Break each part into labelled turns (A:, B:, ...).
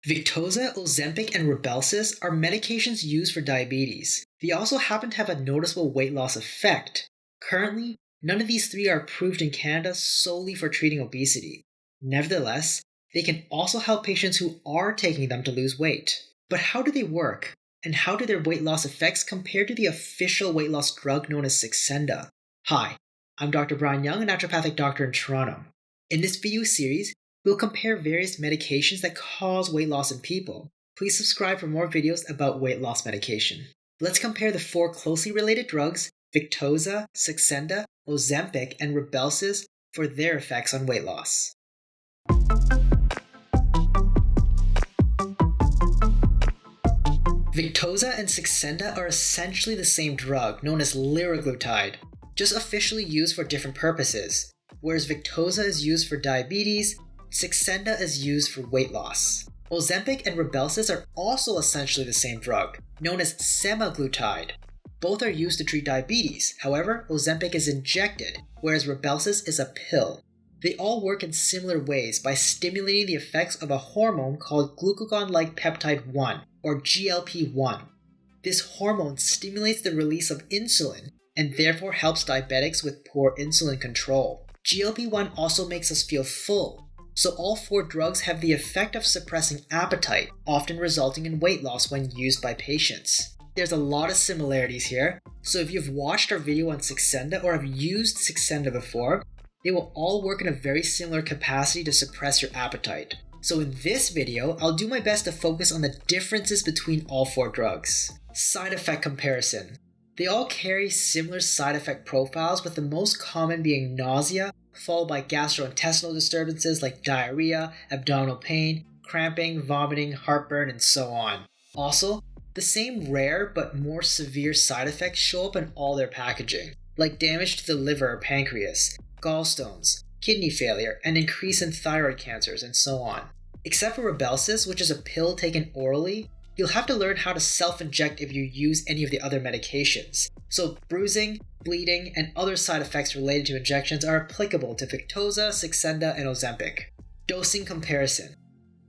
A: Victoza, Ozempic, and Rybelsus are medications used for diabetes. They also happen to have a noticeable weight loss effect. Currently, none of these three are approved in Canada solely for treating obesity. Nevertheless, they can also help patients who are taking them to lose weight. But how do they work? And how do their weight loss effects compare to the official weight loss drug known as Saxenda? Hi, I'm Dr. Brian Young, a naturopathic doctor in Toronto. In this video series, we'll compare various medications that cause weight loss in people. Please subscribe for more videos about weight loss medication. Let's compare the four closely related drugs, Victoza, Saxenda, Ozempic, and Rybelsus, for their effects on weight loss. Victoza and Saxenda are essentially the same drug, known as liraglutide, just officially used for different purposes. Whereas Victoza is used for diabetes, Saxenda is used for weight loss. Ozempic and Rybelsus are also essentially the same drug, known as semaglutide. Both are used to treat diabetes. However, Ozempic is injected, whereas Rybelsus is a pill. They all work in similar ways by stimulating the effects of a hormone called glucagon-like peptide 1, or GLP-1. This hormone stimulates the release of insulin and therefore helps diabetics with poor insulin control. GLP-1 also makes us feel full, so all four drugs have the effect of suppressing appetite, often resulting in weight loss when used by patients. There's a lot of similarities here, so if you've watched our video on Saxenda or have used Saxenda before, they will all work in a very similar capacity to suppress your appetite. So in this video, I'll do my best to focus on the differences between all four drugs. Side effect comparison. They all carry similar side effect profiles, with the most common being nausea, followed by gastrointestinal disturbances like diarrhea, abdominal pain, cramping, vomiting, heartburn, and so on. Also, the same rare but more severe side effects show up in all their packaging, like damage to the liver or pancreas, gallstones, kidney failure, and increase in thyroid cancers, and so on. Except for Rybelsus, which is a pill taken orally, you'll have to learn how to self-inject if you use any of the other medications. So bruising, bleeding, and other side effects related to injections are applicable to Victoza, Saxenda, and Ozempic. Dosing comparison.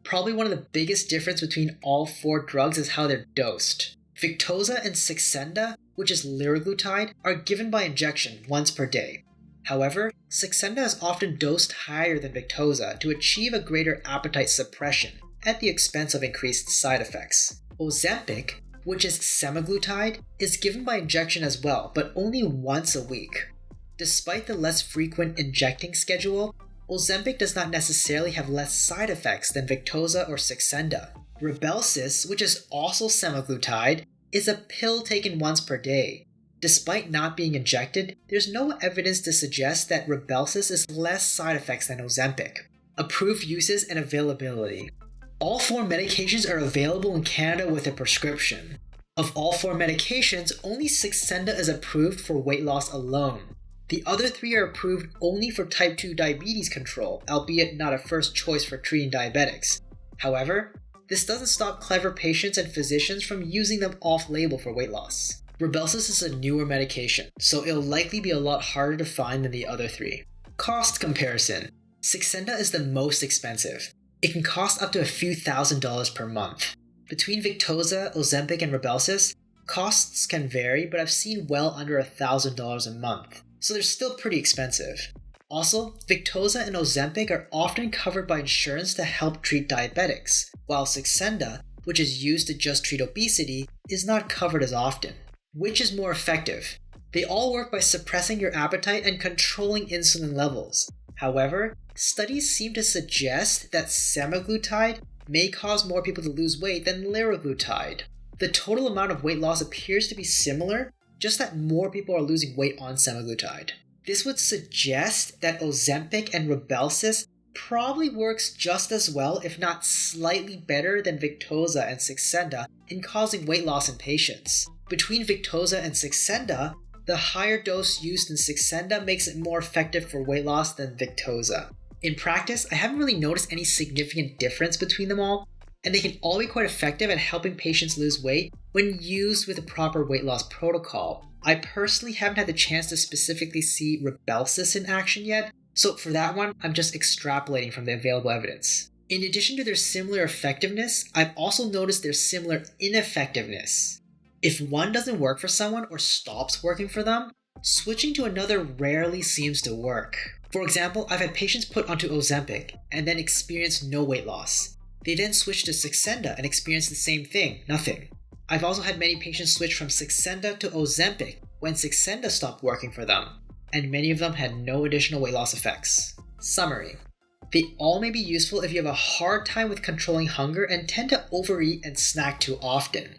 A: Probably one of the biggest differences between all four drugs is how they're dosed. Victoza and Saxenda, which is liraglutide, are given by injection once per day. However, Saxenda is often dosed higher than Victoza to achieve a greater appetite suppression at the expense of increased side effects. Ozempic, which is semaglutide, is given by injection as well, but only once a week. Despite the less frequent injecting schedule, Ozempic does not necessarily have less side effects than Victoza or Saxenda. Rybelsus, which is also semaglutide, is a pill taken once per day. Despite not being injected, there's no evidence to suggest that Rybelsus has less side effects than Ozempic. Approved uses and availability. All four medications are available in Canada with a prescription. Of all four medications, only Saxenda is approved for weight loss alone. The other three are approved only for type 2 diabetes control, albeit not a first choice for treating diabetics. However, this doesn't stop clever patients and physicians from using them off-label for weight loss. Rybelsus is a newer medication, so it'll likely be a lot harder to find than the other three. Cost comparison. Saxenda is the most expensive. It can cost up to a few $1,000s per month. Between Victoza, Ozempic, and Rybelsus, costs can vary, but I've seen well under $1,000 a month, so they're still pretty expensive. Also, Victoza and Ozempic are often covered by insurance to help treat diabetics, while Saxenda, which is used to just treat obesity, is not covered as often. Which is more effective? They all work by suppressing your appetite and controlling insulin levels. However, studies seem to suggest that semaglutide may cause more people to lose weight than liraglutide. The total amount of weight loss appears to be similar, just that more people are losing weight on semaglutide. This would suggest that Ozempic and Rybelsus probably works just as well, if not slightly better, than Victoza and Saxenda in causing weight loss in patients. Between Victoza and Saxenda, the higher dose used in Saxenda makes it more effective for weight loss than Victoza. In practice, I haven't really noticed any significant difference between them all, and they can all be quite effective at helping patients lose weight when used with a proper weight loss protocol. I personally haven't had the chance to specifically see Rybelsus in action yet, so for that one, I'm just extrapolating from the available evidence. In addition to their similar effectiveness, I've also noticed their similar ineffectiveness. If one doesn't work for someone or stops working for them, switching to another rarely seems to work. For example, I've had patients put onto Ozempic and then experience no weight loss. They then switched to Saxenda and experienced the same thing, nothing. I've also had many patients switch from Saxenda to Ozempic when Saxenda stopped working for them, and many of them had no additional weight loss effects. Summary. They all may be useful if you have a hard time with controlling hunger and tend to overeat and snack too often.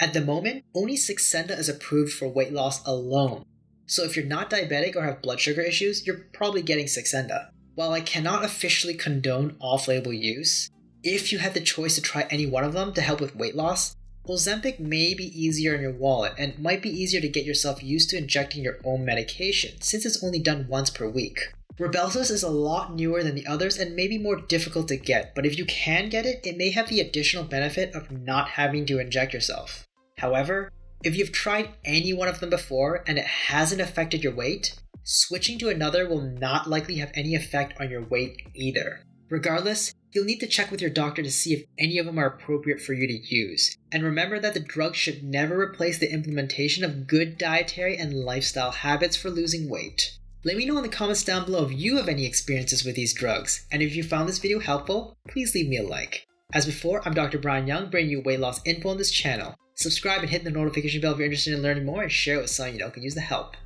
A: At the moment, only Saxenda is approved for weight loss alone. So if you're not diabetic or have blood sugar issues, you're probably getting Saxenda. While I cannot officially condone off-label use, if you had the choice to try any one of them to help with weight loss, Ozempic may be easier in your wallet and might be easier to get yourself used to injecting your own medication since it's only done once per week. Rybelsus is a lot newer than the others and may be more difficult to get, but if you can get it, it may have the additional benefit of not having to inject yourself. However, if you've tried any one of them before and it hasn't affected your weight, switching to another will not likely have any effect on your weight either. Regardless, you'll need to check with your doctor to see if any of them are appropriate for you to use. And remember that the drug should never replace the implementation of good dietary and lifestyle habits for losing weight. Let me know in the comments down below if you have any experiences with these drugs, and if you found this video helpful, please leave me a like. As before, I'm Dr. Brian Young, bringing you weight loss info on this channel. Subscribe and hit the notification bell if you're interested in learning more, and share it with someone you know can use the help.